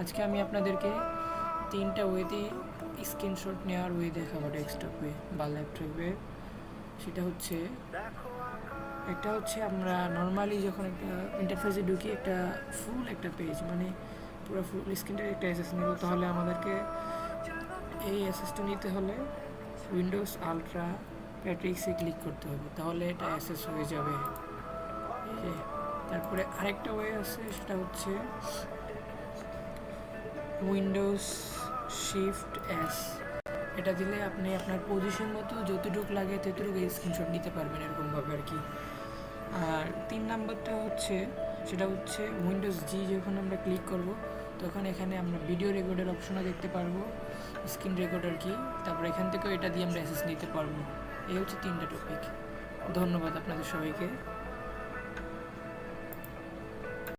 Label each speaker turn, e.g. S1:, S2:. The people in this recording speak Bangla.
S1: আজকে আমি আপনাদেরকে 3টা ওয়েতে স্ক্রিনশট নেওয়ার ওয়ে দেখাবো, ডেস্কটপ ওয়ে বা ল্যাপটপ ওয়ে। সেটা হচ্ছে, একটা হচ্ছে আমরা নর্মালি যখন একটা ইন্টারফেসে ঢুকি, একটা পেজ মানে পুরো ফুল স্ক্রিনটার একটা অ্যাসেস নেব, তাহলে আমাদেরকে এই অ্যাসেসটা নিতে হলে উইন্ডোজ আলট্রা প্যাট্রিক্সে ক্লিক করতে হবে, তাহলে এটা অ্যাসেস হয়ে যাবে। এই যে তারপরে আরেকটা ওয়ে আছে, সেটা হচ্ছে উইন্ডোজ শিফট এস। এটা দিলে আপনি আপনার পজিশন মতো যতটুকু লাগে ততটুকু স্ক্রিনশট নিতে পারবেন, এরকমভাবে আর কি। আর 3 নাম্বারটা হচ্ছে, সেটা হচ্ছে উইন্ডোজ জি। যখন আমরা ক্লিক করব তখন এখানে আমরা ভিডিও রেকর্ডের অপশনও দেখতে পারবো, স্ক্রিন রেকর্ড আর কি। তারপর এখান থেকেও এটা দিয়ে আমরা অ্যাসেস নিতে পারবো। এই হচ্ছে 3টা টপিক। ধন্যবাদ আপনাদের সবাইকে।